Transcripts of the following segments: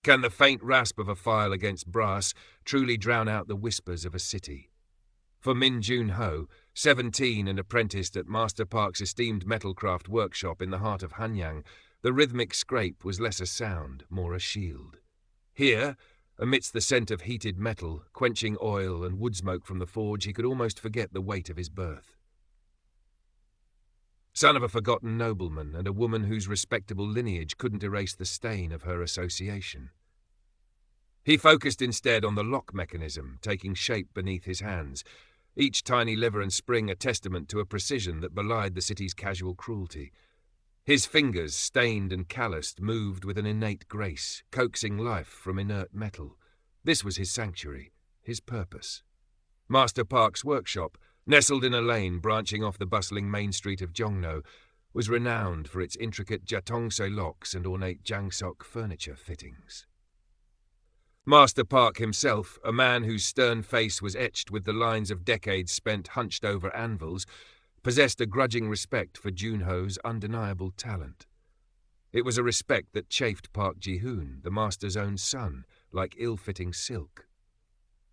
Can the faint rasp of a file against brass truly drown out the whispers of a city? For Min Jun-ho, 17 and apprenticed at Master Park's esteemed metalcraft workshop in the heart of Hanyang, the rhythmic scrape was less a sound, more a shield. Here, amidst the scent of heated metal, quenching oil and wood smoke from the forge, he could almost forget the weight of his birth. Son of a forgotten nobleman and a woman whose respectable lineage couldn't erase the stain of her association. He focused instead on the lock mechanism taking shape beneath his hands, each tiny lever and spring a testament to a precision that belied the city's casual cruelty. His fingers, stained and calloused, moved with an innate grace, coaxing life from inert metal. This was his sanctuary, his purpose. Master Park's workshop, nestled in a lane branching off the bustling main street of Jongno, was renowned for its intricate Jatongse locks and ornate Jangsok furniture fittings. Master Park himself, a man whose stern face was etched with the lines of decades spent hunched over anvils, possessed a grudging respect for Jun-ho's undeniable talent. It was a respect that chafed Park Ji-hoon, the master's own son, like ill-fitting silk.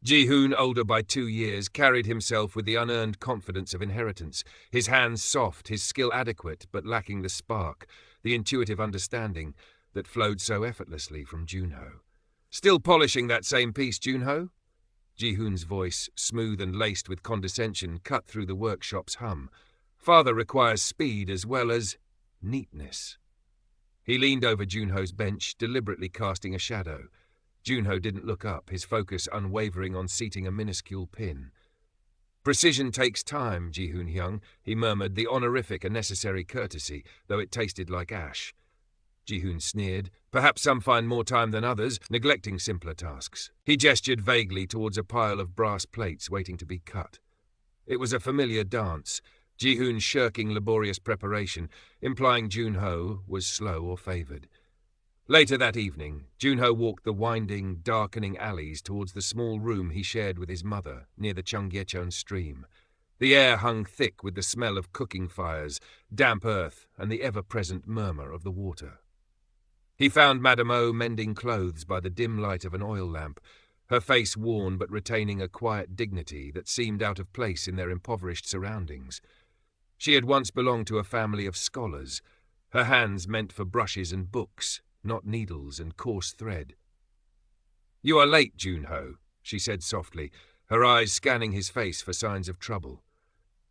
Ji-hoon, older by 2 years, carried himself with the unearned confidence of inheritance, his hands soft, his skill adequate, but lacking the spark, the intuitive understanding that flowed so effortlessly from Jun-ho. "Still polishing that same piece, Jun-ho?" Ji-hoon's voice, smooth and laced with condescension, cut through the workshop's hum. "Father requires speed as well as neatness." He leaned over Jun-ho's bench, deliberately casting a shadow. Jun-ho didn't look up, his focus unwavering on seating a minuscule pin. "Precision takes time, Ji-hoon Hyung," he murmured, the honorific a necessary courtesy, though it tasted like ash. Ji-hoon sneered. "Perhaps some find more time than others, neglecting simpler tasks." He gestured vaguely towards a pile of brass plates waiting to be cut. It was a familiar dance, Ji-hoon shirking laborious preparation, implying Jun-ho was slow or favoured. Later that evening, Jun-ho walked the winding, darkening alleys towards the small room he shared with his mother near the Cheonggyecheon stream. The air hung thick with the smell of cooking fires, damp earth, and the ever-present murmur of the water. He found Madame O mending clothes by the dim light of an oil lamp, her face worn but retaining a quiet dignity that seemed out of place in their impoverished surroundings. She had once belonged to a family of scholars, her hands meant for brushes and books, not needles and coarse thread. "You are late, Jun-ho," she said softly, her eyes scanning his face for signs of trouble.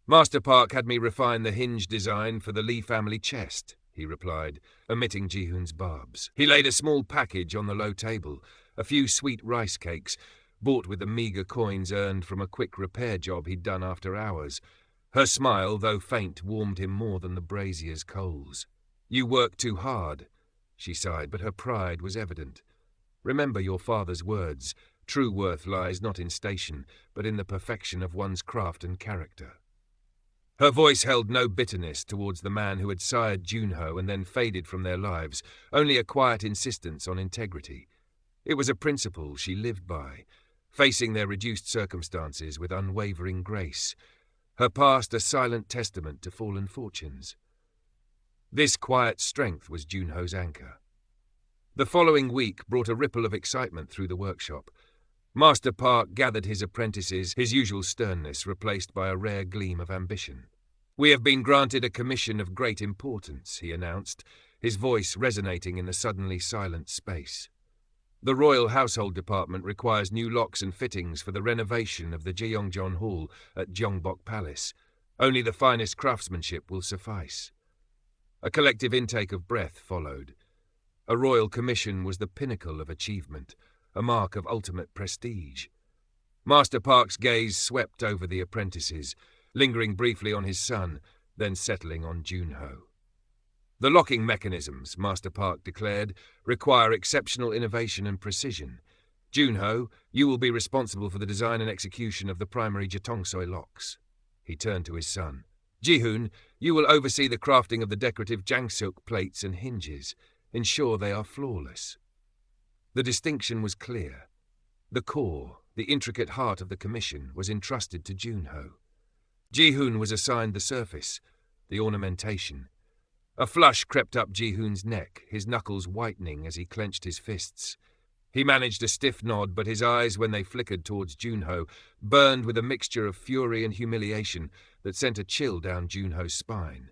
"Master Park had me refine the hinge design for the Lee family chest," he replied, omitting Ji-hoon's barbs. He laid a small package on the low table, a few sweet rice cakes, bought with the meagre coins earned from a quick repair job he'd done after hours. Her smile, though faint, warmed him more than the brazier's coals. "You work too hard," she sighed, but her pride was evident. "Remember your father's words. True worth lies not in station, but in the perfection of one's craft and character." Her voice held no bitterness towards the man who had sired Jun-ho and then faded from their lives, only a quiet insistence on integrity. It was a principle she lived by, facing their reduced circumstances with unwavering grace, her past a silent testament to fallen fortunes. This quiet strength was Jun-ho's anchor. The following week brought a ripple of excitement through the workshop. Master Park gathered his apprentices, his usual sternness replaced by a rare gleam of ambition. "We have been granted a commission of great importance," he announced, his voice resonating in the suddenly silent space. "The Royal Household Department requires new locks and fittings for the renovation of the Jeongjeon Hall at Gyeongbok Palace. Only the finest craftsmanship will suffice." A collective intake of breath followed. A royal commission was the pinnacle of achievement, a mark of ultimate prestige. Master Park's gaze swept over the apprentices, lingering briefly on his son, then settling on Jun-ho. "The locking mechanisms," Master Park declared, "require exceptional innovation and precision. Jun-ho, you will be responsible for the design and execution of the primary Jatongsoy locks." He turned to his son. "Ji-hoon, you will oversee the crafting of the decorative Jangsuk plates and hinges. Ensure they are flawless." The distinction was clear. The core, the intricate heart of the commission, was entrusted to Jun-ho. Ji-hoon was assigned the surface, the ornamentation. A flush crept up Ji-hoon's neck, his knuckles whitening as he clenched his fists. He managed a stiff nod, but his eyes, when they flickered towards Junho, burned with a mixture of fury and humiliation that sent a chill down Junho's spine.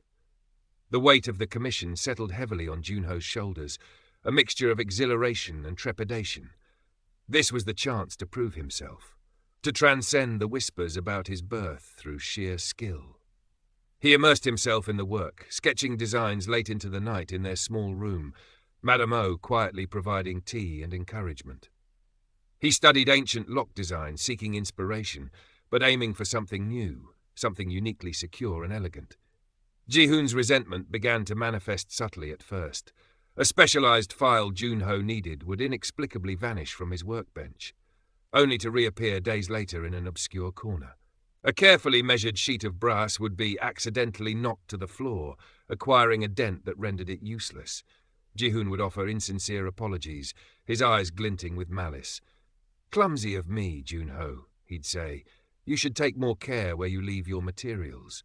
The weight of the commission settled heavily on Junho's shoulders, a mixture of exhilaration and trepidation. This was the chance to prove himself, to transcend the whispers about his birth through sheer skill. He immersed himself in the work, sketching designs late into the night in their small room, Madame O quietly providing tea and encouragement. He studied ancient lock design, seeking inspiration, but aiming for something new, something uniquely secure and elegant. Ji-hoon's resentment began to manifest subtly at first. A specialized file Junho needed would inexplicably vanish from his workbench, only to reappear days later in an obscure corner. A carefully measured sheet of brass would be accidentally knocked to the floor, acquiring a dent that rendered it useless. Ji-hoon would offer insincere apologies, his eyes glinting with malice. "Clumsy of me, Junho," he'd say. "You should take more care where you leave your materials."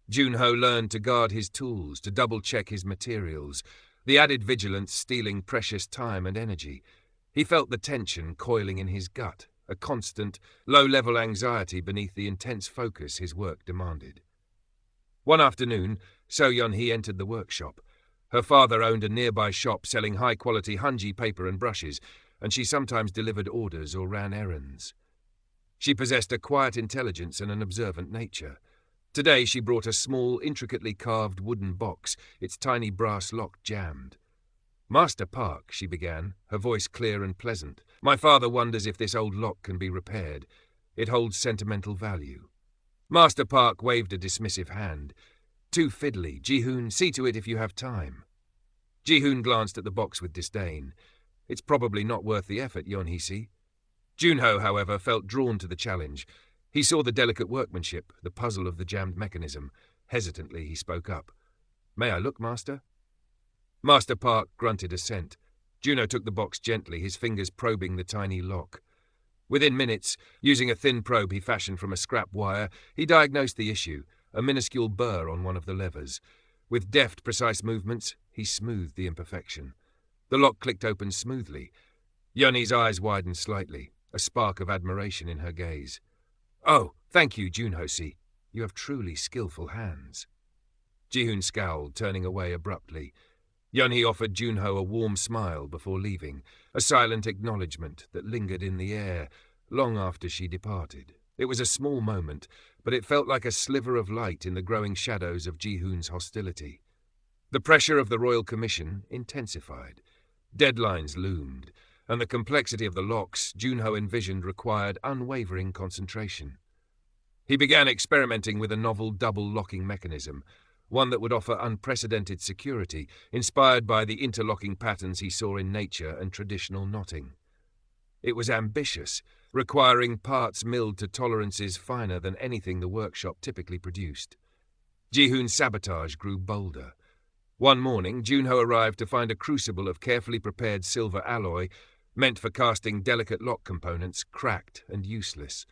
Junho learned to guard his tools, to double-check his materials, the added vigilance stealing precious time and energy. He felt the tension coiling in his gut, a constant, low-level anxiety beneath the intense focus his work demanded. One afternoon, Seoeol entered the workshop. Her father owned a nearby shop selling high-quality Hanji paper and brushes, and she sometimes delivered orders or ran errands. She possessed a quiet intelligence and an observant nature. Today she brought a small, intricately carved wooden box, its tiny brass lock jammed. "Master Park," she began, her voice clear and pleasant. "My father wonders if this old lock can be repaired. It holds sentimental value." Master Park waved a dismissive hand. "Too fiddly. Ji-hoon, see to it if you have time." Ji-hoon glanced at the box with disdain. "It's probably not worth the effort, Yeon-hee-see." Junho, however, felt drawn to the challenge. He saw the delicate workmanship, the puzzle of the jammed mechanism. Hesitantly, he spoke up. "May I look, Master?" Master Park grunted assent. Junho took the box gently, his fingers probing the tiny lock. Within minutes, using a thin probe he fashioned from a scrap wire, he diagnosed the issue, a minuscule burr on one of the levers. With deft, precise movements, he smoothed the imperfection. The lock clicked open smoothly. Yeonhee's eyes widened slightly, a spark of admiration in her gaze. "Oh, thank you, Junho-see. You have truly skillful hands." Ji-hoon scowled, turning away abruptly. Yeonhee offered Junho a warm smile before leaving, a silent acknowledgement that lingered in the air long after she departed. It was a small moment, but it felt like a sliver of light in the growing shadows of Ji-hoon's hostility. The pressure of the Royal Commission intensified. Deadlines loomed, and the complexity of the locks Junho envisioned required unwavering concentration. He began experimenting with a novel double-locking mechanism, one that would offer unprecedented security, inspired by the interlocking patterns he saw in nature and traditional knotting. It was ambitious, requiring parts milled to tolerances finer than anything the workshop typically produced. Ji-hoon's sabotage grew bolder. One morning, Junho arrived to find a crucible of carefully prepared silver alloy, meant for casting delicate lock components, cracked and useless.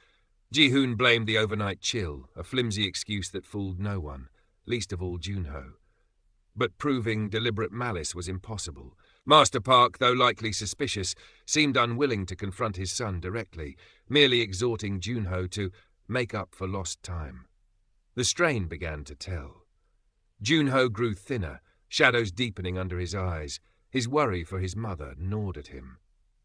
Ji-hoon blamed the overnight chill, a flimsy excuse that fooled no one, least of all Junho. But proving deliberate malice was impossible. Master Park, though likely suspicious, seemed unwilling to confront his son directly, merely exhorting Junho to make up for lost time. The strain began to tell. Junho grew thinner, shadows deepening under his eyes. His worry for his mother gnawed at him.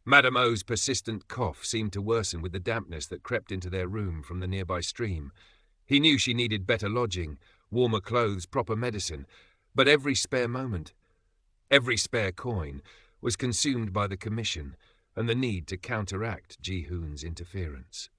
Madame O's persistent cough seemed to worsen with the dampness that crept into their room from the nearby stream. He knew she needed better lodging, warmer clothes, proper medicine, but every spare moment, every spare coin, was consumed by the commission and the need to counteract Ji-hoon's interference.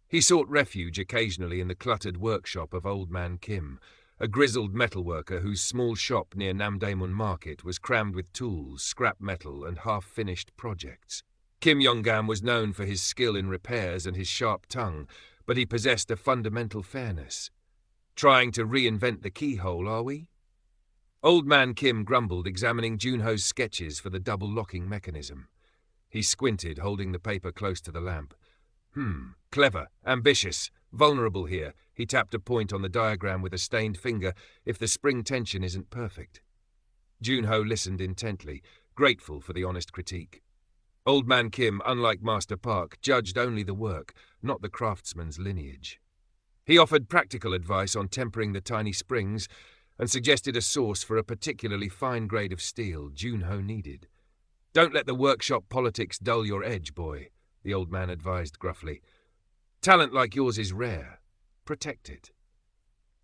He sought refuge occasionally in the cluttered workshop of Old Man Kim, a grizzled metalworker whose small shop near Namdaemun Market was crammed with tools, scrap metal, and half-finished projects. Kim Yong-gam was known for his skill in repairs and his sharp tongue, but he possessed a fundamental fairness. "Trying to reinvent the keyhole, are we?" Old Man Kim grumbled, examining Junho's sketches for the double-locking mechanism. He squinted, holding the paper close to the lamp. Clever, ambitious, vulnerable here. He tapped a point on the diagram with a stained finger. If the spring tension isn't perfect. Junho listened intently, grateful for the honest critique. Old Man Kim, unlike Master Park, judged only the work, not the craftsman's lineage. He offered practical advice on tempering the tiny springs and suggested a source for a particularly fine grade of steel Junho needed. "Don't let the workshop politics dull your edge, boy," the old man advised gruffly. "Talent like yours is rare. Protect it."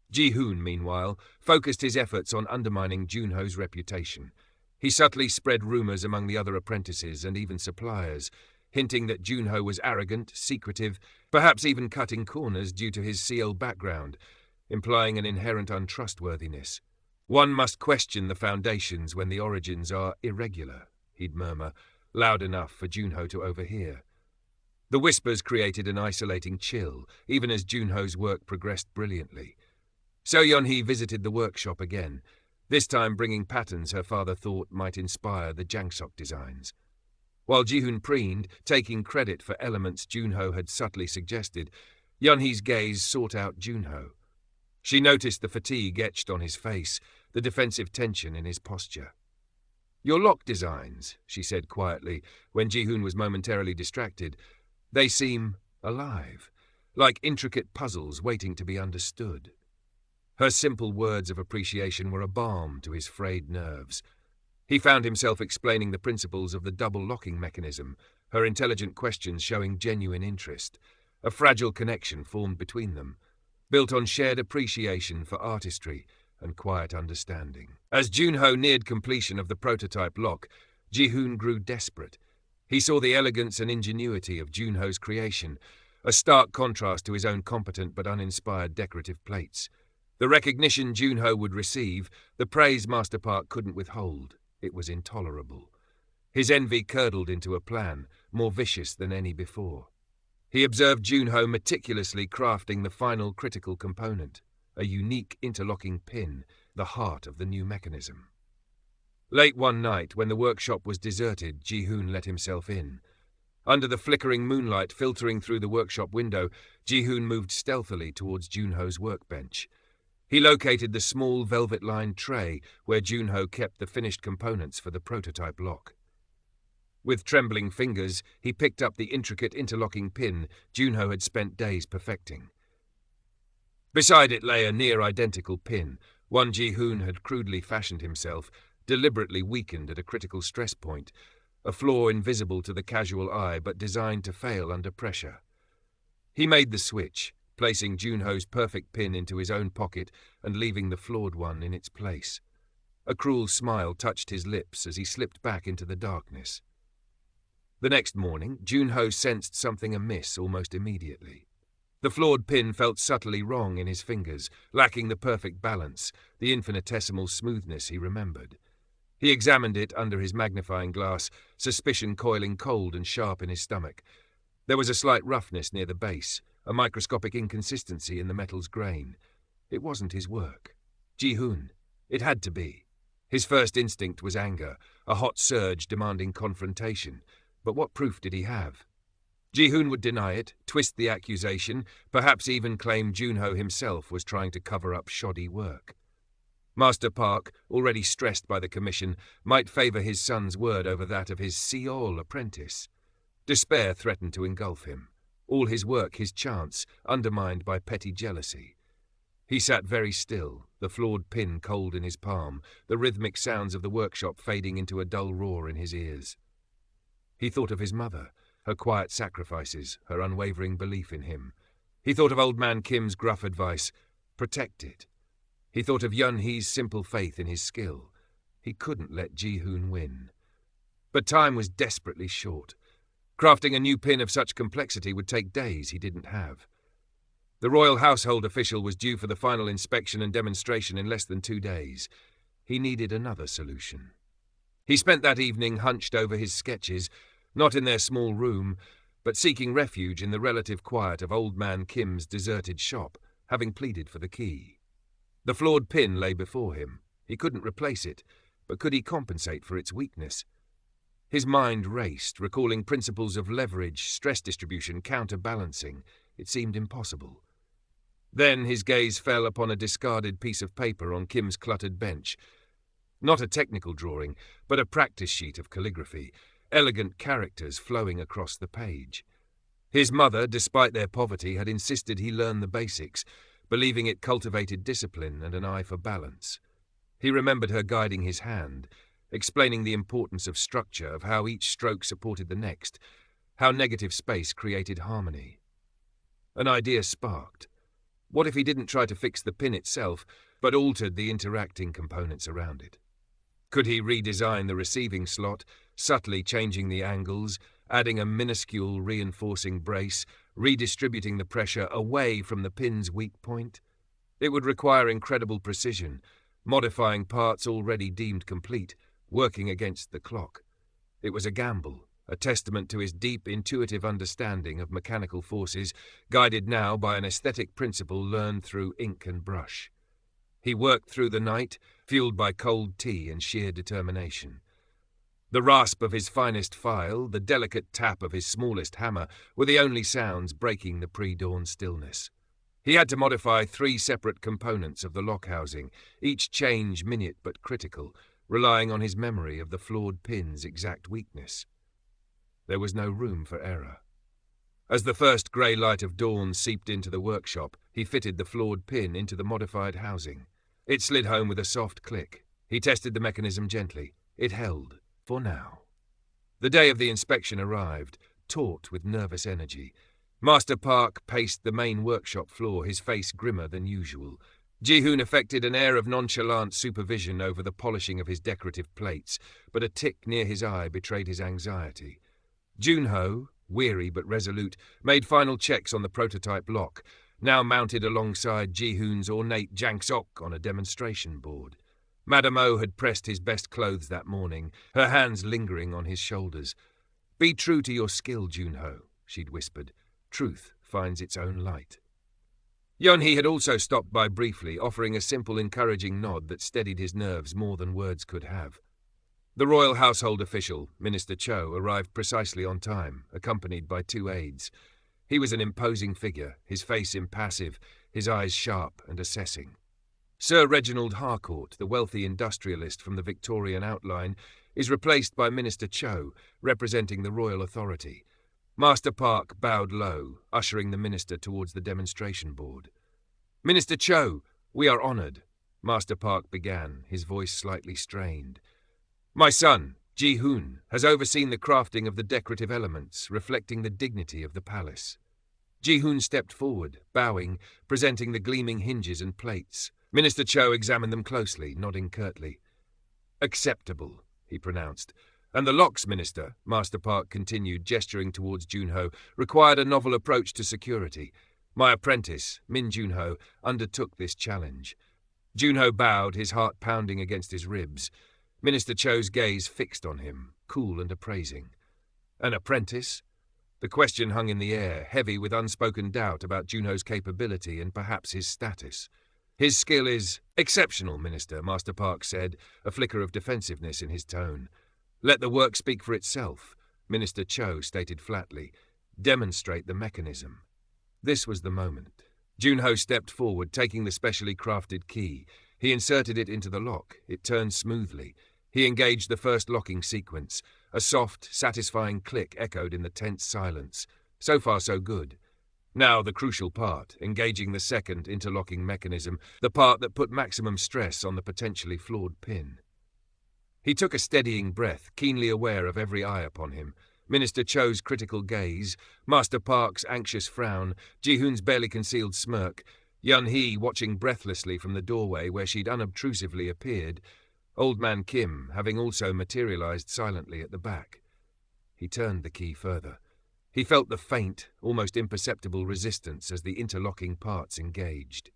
Ji-hoon, meanwhile, focused his efforts on undermining Junho's reputation. He subtly spread rumors among the other apprentices and even suppliers, hinting that Junho was arrogant, secretive, perhaps even cutting corners due to his Seoeol background, implying an inherent untrustworthiness. "One must question the foundations when the origins are irregular," he'd murmur, loud enough for Junho to overhear. The whispers created an isolating chill, even as Junho's work progressed brilliantly. Seoeon-hee visited the workshop again, this time bringing patterns her father thought might inspire the Jangsok designs. While Ji-hoon preened, taking credit for elements Junho had subtly suggested, Yeon-hee's gaze sought out Junho. She noticed the fatigue etched on his face, the defensive tension in his posture. "Your lock designs," she said quietly, when Ji-hoon was momentarily distracted. "They seem alive, like intricate puzzles waiting to be understood." Her simple words of appreciation were a balm to his frayed nerves. He found himself explaining the principles of the double locking mechanism, her intelligent questions showing genuine interest. A fragile connection formed between them, built on shared appreciation for artistry and quiet understanding. As Junho neared completion of the prototype lock, Ji-hoon grew desperate. He saw the elegance and ingenuity of Junho's creation, a stark contrast to his own competent but uninspired decorative plates. The recognition Junho would receive, the praise Master Park couldn't withhold. It was intolerable. His envy curdled into a plan, more vicious than any before. He observed Junho meticulously crafting the final critical component, a unique interlocking pin, the heart of the new mechanism. Late one night, when the workshop was deserted, Ji-hoon let himself in. Under the flickering moonlight filtering through the workshop window, Ji-hoon moved stealthily towards Junho's workbench. He located the small velvet-lined tray where Junho kept the finished components for the prototype lock. With trembling fingers, he picked up the intricate interlocking pin Junho had spent days perfecting. Beside it lay a near-identical pin, one Ji-hoon had crudely fashioned himself, deliberately weakened at a critical stress point, a flaw invisible to the casual eye but designed to fail under pressure. He made the switch, placing Junho's perfect pin into his own pocket and leaving the flawed one in its place. A cruel smile touched his lips as he slipped back into the darkness. The next morning, Junho sensed something amiss almost immediately. The flawed pin felt subtly wrong in his fingers, lacking the perfect balance, the infinitesimal smoothness he remembered. He examined it under his magnifying glass, suspicion coiling cold and sharp in his stomach. There was a slight roughness near the base, a microscopic inconsistency in the metal's grain. It wasn't his work. Ji-hoon. It had to be. His first instinct was anger, a hot surge demanding confrontation. But what proof did he have? Ji-hoon would deny it, twist the accusation, perhaps even claim Junho himself was trying to cover up shoddy work. Master Park, already stressed by the commission, might favor his son's word over that of his Seoeol apprentice. Despair threatened to engulf him. All his work, his chance, undermined by petty jealousy. He sat very still, the flawed pin cold in his palm, the rhythmic sounds of the workshop fading into a dull roar in his ears. He thought of his mother, her quiet sacrifices, her unwavering belief in him. He thought of Old Man Kim's gruff advice, "Protect it." He thought of Yeon-hee's simple faith in his skill. He couldn't let Ji-hoon win. But time was desperately short. Crafting a new pin of such complexity would take days he didn't have. The royal household official was due for the final inspection and demonstration in less than 2 days. He needed another solution. He spent that evening hunched over his sketches, not in their small room, but seeking refuge in the relative quiet of Old Man Kim's deserted shop, having pleaded for the key. The flawed pin lay before him. He couldn't replace it, but could he compensate for its weakness? His mind raced, recalling principles of leverage, stress distribution, counterbalancing. It seemed impossible. Then his gaze fell upon a discarded piece of paper on Kim's cluttered bench. Not a technical drawing, but a practice sheet of calligraphy, elegant characters flowing across the page. His mother, despite their poverty, had insisted he learn the basics, believing it cultivated discipline and an eye for balance. He remembered her guiding his hand, explaining the importance of structure, of how each stroke supported the next, how negative space created harmony. An idea sparked. What if he didn't try to fix the pin itself, but altered the interacting components around it? Could he redesign the receiving slot, subtly changing the angles, adding a minuscule reinforcing brace, redistributing the pressure away from the pin's weak point? It would require incredible precision, modifying parts already deemed complete, working against the clock. It was a gamble, a testament to his deep intuitive understanding of mechanical forces, guided now by an aesthetic principle learned through ink and brush. He worked through the night, fueled by cold tea and sheer determination. The rasp of his finest file, the delicate tap of his smallest hammer, were the only sounds breaking the pre-dawn stillness. He had to modify 3 separate components of the lock housing, each change minute but critical, relying on his memory of the flawed pin's exact weakness. There was no room for error. As the first grey light of dawn seeped into the workshop, he fitted the flawed pin into the modified housing. It slid home with a soft click. He tested the mechanism gently. It held, for now. The day of the inspection arrived, taut with nervous energy. Master Park paced the main workshop floor, his face grimmer than usual. Ji-hoon affected an air of nonchalant supervision over the polishing of his decorative plates, but a tick near his eye betrayed his anxiety. Junho, weary but resolute, made final checks on the prototype lock, now mounted alongside Ji-hoon's ornate Jangsok on a demonstration board. Madame O had pressed his best clothes that morning, her hands lingering on his shoulders. "Be true to your skill, Junho," she'd whispered. "Truth finds its own light." Yeonhee had also stopped by briefly, offering a simple encouraging nod that steadied his nerves more than words could have. The royal household official, Minister Cho, arrived precisely on time, accompanied by 2 aides. He was an imposing figure, his face impassive, his eyes sharp and assessing. Sir Reginald Harcourt, the wealthy industrialist from the Victorian outline, is replaced by Minister Cho, representing the royal authority. Master Park bowed low, ushering the minister towards the demonstration board. "Minister Cho, we are honoured," Master Park began, his voice slightly strained. "My son, Ji-hoon, has overseen the crafting of the decorative elements, reflecting the dignity of the palace." Ji-hoon stepped forward, bowing, presenting the gleaming hinges and plates. Minister Cho examined them closely, nodding curtly. "Acceptable," he pronounced. "And the locks, Minister," Master Park continued, gesturing towards Junho, "required a novel approach to security. My apprentice, Min Junho, undertook this challenge." Junho bowed, his heart pounding against his ribs. Minister Cho's gaze fixed on him, cool and appraising. "An apprentice?" The question hung in the air, heavy with unspoken doubt about Junho's capability and perhaps his status. "His skill is exceptional, Minister," Master Park said, a flicker of defensiveness in his tone. "Let the work speak for itself," Minister Cho stated flatly. "Demonstrate the mechanism." This was the moment. Junho stepped forward, taking the specially crafted key. He inserted it into the lock. It turned smoothly. He engaged the first locking sequence. A soft, satisfying click echoed in the tense silence. So far, so good. Now the crucial part, engaging the second interlocking mechanism, the part that put maximum stress on the potentially flawed pin. He took a steadying breath, keenly aware of every eye upon him. Minister Cho's critical gaze, Master Park's anxious frown, Ji-hoon's barely concealed smirk, Yeonhee watching breathlessly from the doorway where she'd unobtrusively appeared, Old Man Kim having also materialized silently at the back. He turned the key further. He felt the faint, almost imperceptible resistance as the interlocking parts engaged.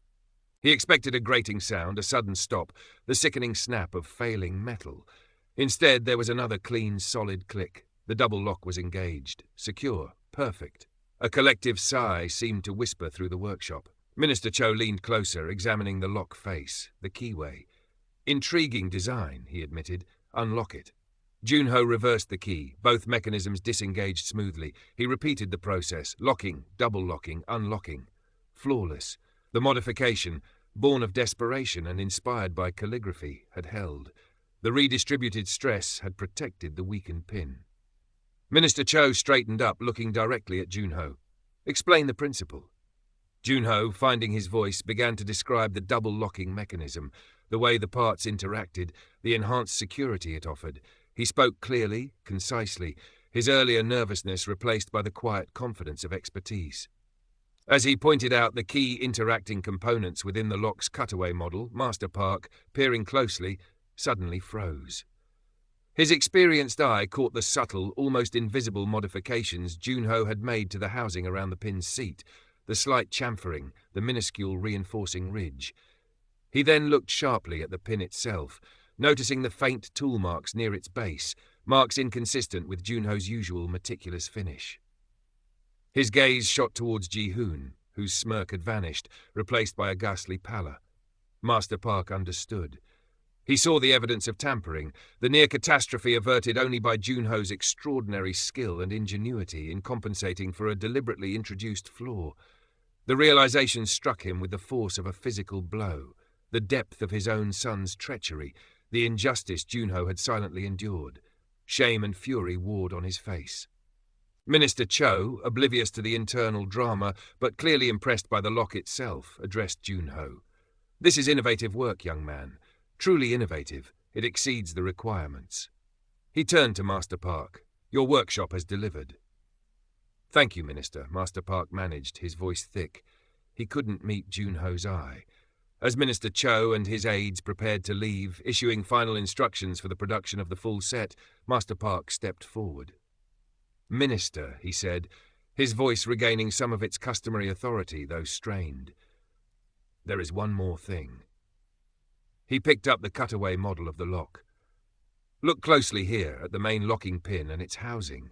He expected a grating sound, a sudden stop, the sickening snap of failing metal. Instead, there was another clean, solid click. The double lock was engaged. Secure. Perfect. A collective sigh seemed to whisper through the workshop. Minister Cho leaned closer, examining the lock face, the keyway. "Intriguing design," he admitted. "Unlock it." Junho reversed the key. Both mechanisms disengaged smoothly. He repeated the process, locking, double-locking, unlocking. Flawless. The modification, born of desperation and inspired by calligraphy, had held. The redistributed stress had protected the weakened pin. Minister Cho straightened up, looking directly at Junho. Explain the principle. Junho, finding his voice, began to describe the double locking mechanism, the way the parts interacted, the enhanced security it offered. He spoke clearly, concisely, his earlier nervousness replaced by the quiet confidence of expertise. As he pointed out the key interacting components within the lock's cutaway model, Master Park, peering closely, suddenly froze. His experienced eye caught the subtle, almost invisible modifications Junho had made to the housing around the pin's seat, the slight chamfering, the minuscule reinforcing ridge. He then looked sharply at the pin itself, noticing the faint tool marks near its base, marks inconsistent with Junho's usual meticulous finish. His gaze shot towards Ji-hoon, whose smirk had vanished, replaced by a ghastly pallor. Master Park understood. He saw the evidence of tampering, the near catastrophe averted only by Junho's extraordinary skill and ingenuity in compensating for a deliberately introduced flaw. The realization struck him with the force of a physical blow, the depth of his own son's treachery, the injustice Junho had silently endured. Shame and fury warred on his face. Minister Cho, oblivious to the internal drama, but clearly impressed by the lock itself, addressed Junho. "This is innovative work, young man. Truly innovative. It exceeds the requirements." He turned to Master Park. "Your workshop has delivered." "Thank you, Minister," Master Park managed, his voice thick. He couldn't meet Junho's eye. As Minister Cho and his aides prepared to leave, issuing final instructions for the production of the full set, Master Park stepped forward. "Minister," he said, his voice regaining some of its customary authority, though strained. "There is one more thing." He picked up the cutaway model of the lock. "Look closely here at the main locking pin and its housing."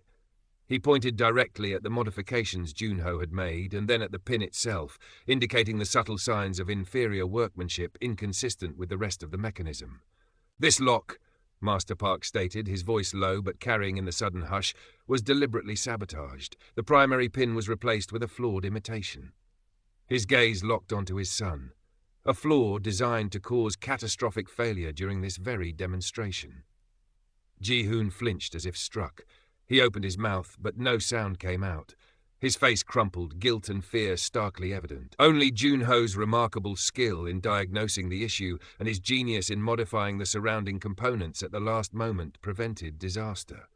He pointed directly at the modifications Junho had made and then at the pin itself, indicating the subtle signs of inferior workmanship inconsistent with the rest of the mechanism. "This lock," Master Park stated, his voice low but carrying in the sudden hush, "was deliberately sabotaged. The primary pin was replaced with a flawed imitation." His gaze locked onto his son. A flaw designed to cause catastrophic failure during this very demonstration. Ji-hoon flinched as if struck. He opened his mouth, but no sound came out. His face crumpled, guilt and fear starkly evident. Only Junho's remarkable skill in diagnosing the issue and his genius in modifying the surrounding components at the last moment prevented disaster.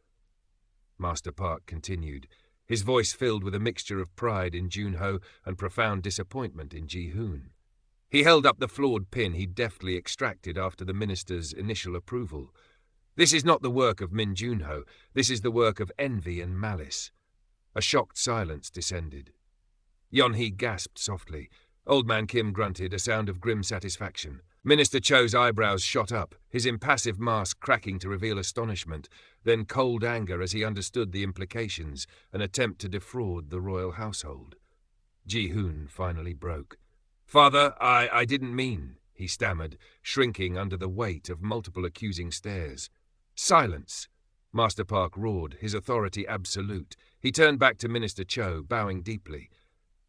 Master Park continued, his voice filled with a mixture of pride in Junho and profound disappointment in Ji-hoon. He held up the flawed pin he'd deftly extracted after the minister's initial approval. "This is not the work of Min Junho. This is the work of envy and malice." A shocked silence descended. Yeon-hee gasped softly. Old Man Kim grunted, a sound of grim satisfaction. Minister Cho's eyebrows shot up, his impassive mask cracking to reveal astonishment, then cold anger as he understood the implications, an attempt to defraud the royal household. Ji-hoon finally broke. "Father, I didn't mean," he stammered, shrinking under the weight of multiple accusing stares. "Silence!" Master Park roared, his authority absolute. He turned back to Minister Cho, bowing deeply.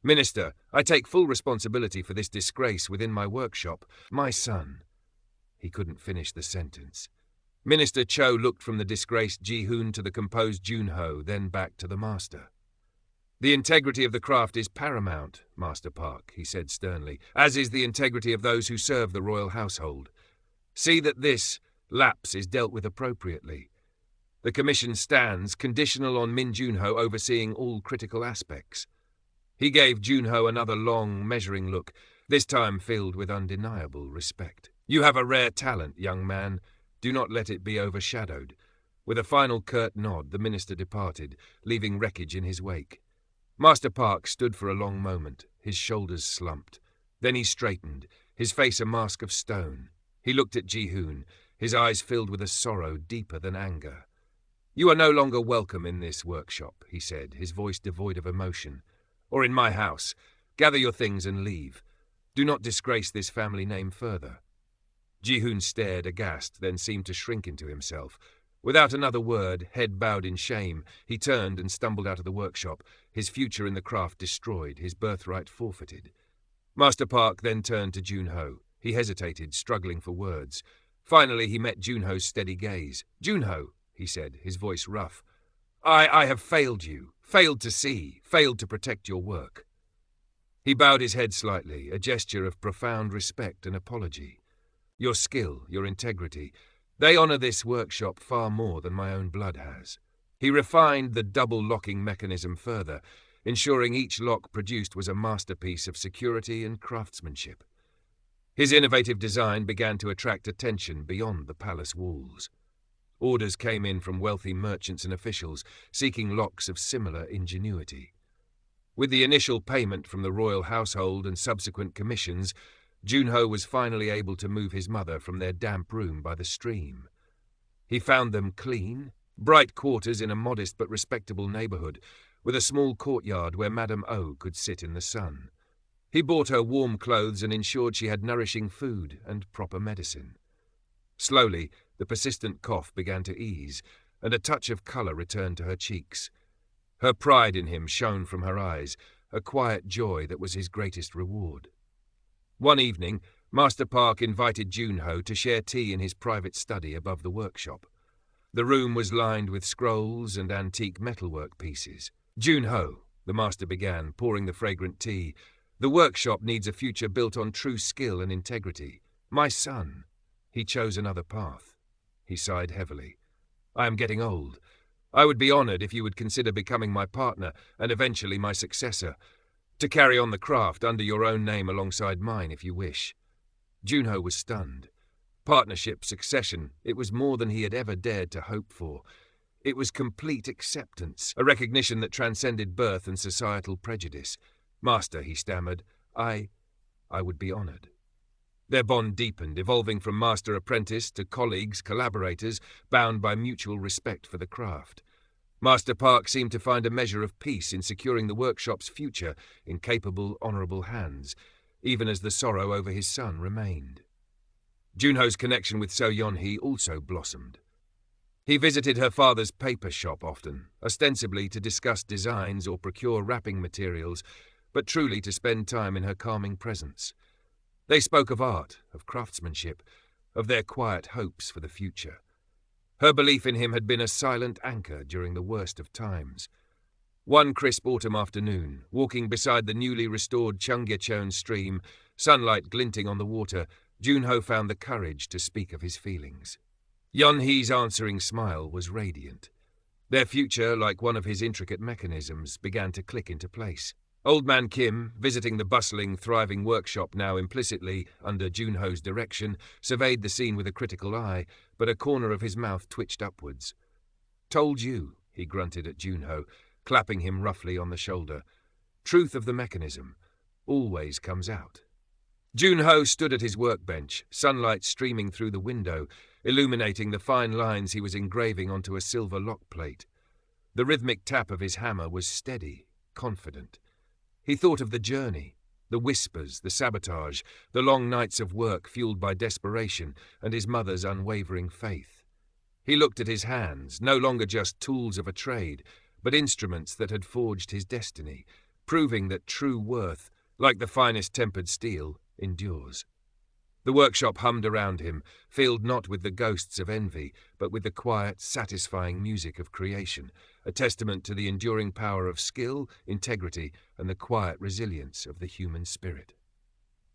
"Minister, I take full responsibility for this disgrace within my workshop. My son—" He couldn't finish the sentence. Minister Cho looked from the disgraced Ji-hoon to the composed Junho, then back to the master. "The integrity of the craft is paramount, Master Park," he said sternly, "as is the integrity of those who serve the royal household. See that this lapse is dealt with appropriately. The commission stands conditional on Min Junho overseeing all critical aspects." He gave Junho another long, measuring look, this time filled with undeniable respect. "You have a rare talent, young man. Do not let it be overshadowed." With a final curt nod, the minister departed, leaving wreckage in his wake. Master Park stood for a long moment, his shoulders slumped. Then he straightened, his face a mask of stone. He looked at Ji-hoon, his eyes filled with a sorrow deeper than anger. "You are no longer welcome in this workshop," he said, his voice devoid of emotion. "Or in my house. Gather your things and leave. Do not disgrace this family name further." Ji-hoon stared aghast, then seemed to shrink into himself. Without another word, head bowed in shame, he turned and stumbled out of the workshop, his future in the craft destroyed, his birthright forfeited. Master Park then turned to Junho. He hesitated, struggling for words. Finally, he met Junho's steady gaze. "Junho," he said, his voice rough. I have failed you, failed to see, failed to protect your work." He bowed his head slightly, a gesture of profound respect and apology. "Your skill, your integrity, they honour this workshop far more than my own blood has." He refined the double locking mechanism further, ensuring each lock produced was a masterpiece of security and craftsmanship. His innovative design began to attract attention beyond the palace walls. Orders came in from wealthy merchants and officials seeking locks of similar ingenuity. With the initial payment from the royal household and subsequent commissions, Junho was finally able to move his mother from their damp room by the stream. He found them clean, bright quarters in a modest but respectable neighbourhood, with a small courtyard where Madame O could sit in the sun. He bought her warm clothes and ensured she had nourishing food and proper medicine. Slowly, the persistent cough began to ease, and a touch of colour returned to her cheeks. Her pride in him shone from her eyes, a quiet joy that was his greatest reward. One evening, Master Park invited Junho to share tea in his private study above the workshop. The room was lined with scrolls and antique metalwork pieces. "Junho," the master began, pouring the fragrant tea, "the workshop needs a future built on true skill and integrity. My son, he chose another path." He sighed heavily. "I am getting old. I would be honoured if you would consider becoming my partner and eventually my successor, to carry on the craft under your own name alongside mine if you wish." Junho was stunned. Partnership, succession, it was more than he had ever dared to hope for. It was complete acceptance, a recognition that transcended birth and societal prejudice. "Master," he stammered, I would be honoured." Their bond deepened, evolving from master-apprentice to colleagues, collaborators, bound by mutual respect for the craft. Master Park seemed to find a measure of peace in securing the workshop's future in capable, honourable hands, even as the sorrow over his son remained. Junho's connection with Seoeol also blossomed. He visited her father's paper shop often, ostensibly to discuss designs or procure wrapping materials, but truly to spend time in her calming presence. They spoke of art, of craftsmanship, of their quiet hopes for the future. Her belief in him had been a silent anchor during the worst of times. One crisp autumn afternoon, walking beside the newly restored Cheonggyecheon stream, sunlight glinting on the water, Junho found the courage to speak of his feelings. Yeonhee's answering smile was radiant. Their future, like one of his intricate mechanisms, began to click into place. Old Man Kim, visiting the bustling, thriving workshop now implicitly under Junho's direction, surveyed the scene with a critical eye, but a corner of his mouth twitched upwards. "Told you," he grunted at Junho, clapping him roughly on the shoulder. "Truth of the mechanism always comes out." Junho stood at his workbench, sunlight streaming through the window, illuminating the fine lines he was engraving onto a silver lock plate. The rhythmic tap of his hammer was steady, confident. He thought of the journey, the whispers, the sabotage, the long nights of work fueled by desperation, and his mother's unwavering faith. He looked at his hands, no longer just tools of a trade, but instruments that had forged his destiny, proving that true worth, like the finest tempered steel, endures. The workshop hummed around him, filled not with the ghosts of envy, but with the quiet, satisfying music of creation, a testament to the enduring power of skill, integrity, and the quiet resilience of the human spirit.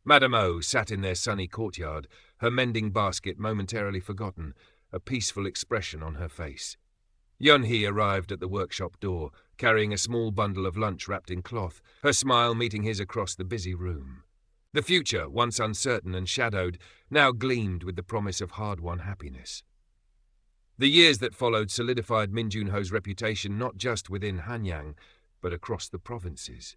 Madame O sat in their sunny courtyard, her mending basket momentarily forgotten, a peaceful expression on her face. Yeonhee arrived at the workshop door, carrying a small bundle of lunch wrapped in cloth, her smile meeting his across the busy room. The future, once uncertain and shadowed, now gleamed with the promise of hard-won happiness. The years that followed solidified Min Junho's reputation not just within Hanyang, but across the provinces.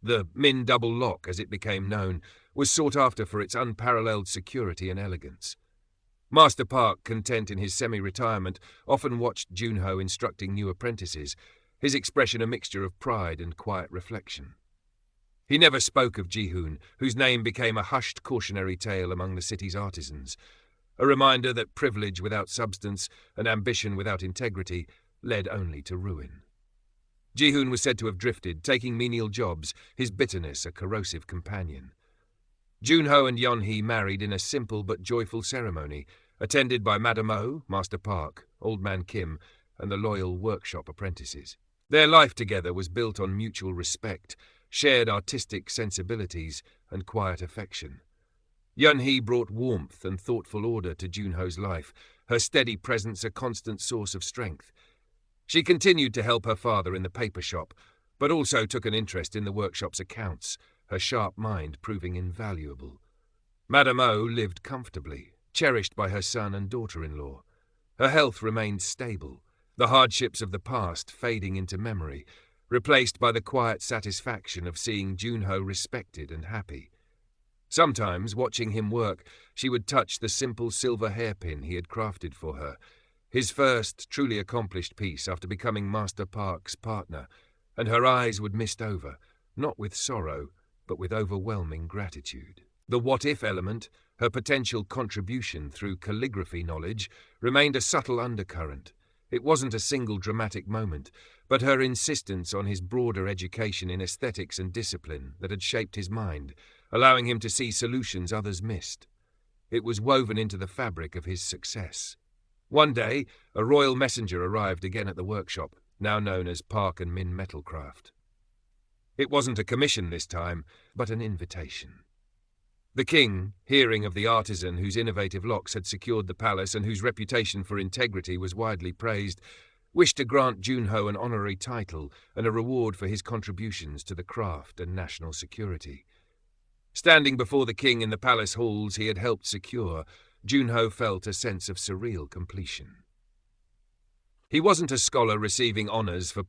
The Min Double Lock, as it became known, was sought after for its unparalleled security and elegance. Master Park, content in his semi-retirement, often watched Junho instructing new apprentices, his expression a mixture of pride and quiet reflection. He never spoke of Jihoon, whose name became a hushed cautionary tale among the city's artisans, a reminder that privilege without substance and ambition without integrity led only to ruin. Jihoon was said to have drifted, taking menial jobs, his bitterness a corrosive companion. Junho and Yeonhee married in a simple but joyful ceremony, attended by Madame O, Master Park, Old Man Kim, and the loyal workshop apprentices. Their life together was built on mutual respect, shared artistic sensibilities, and quiet affection. Yun-hee brought warmth and thoughtful order to Junho's life, her steady presence a constant source of strength. She continued to help her father in the paper shop, but also took an interest in the workshop's accounts, her sharp mind proving invaluable. Madame O lived comfortably, cherished by her son and daughter-in-law. Her health remained stable, the hardships of the past fading into memory, replaced by the quiet satisfaction of seeing Junho respected and happy. Sometimes, watching him work, she would touch the simple silver hairpin he had crafted for her, his first truly accomplished piece after becoming Master Park's partner, and her eyes would mist over, not with sorrow, but with overwhelming gratitude. The what-if element, her potential contribution through calligraphy knowledge, remained a subtle undercurrent. It wasn't a single dramatic moment, but her insistence on his broader education in aesthetics and discipline that had shaped his mind, allowing him to see solutions others missed. It was woven into the fabric of his success. One day, a royal messenger arrived again at the workshop, now known as Park and Min Metalcraft. It wasn't a commission this time, but an invitation. The king, hearing of the artisan whose innovative locks had secured the palace and whose reputation for integrity was widely praised, wished to grant Junho an honorary title and a reward for his contributions to the craft and national security. Standing before the king in the palace halls he had helped secure, Junho felt a sense of surreal completion. He wasn't a scholar receiving honors for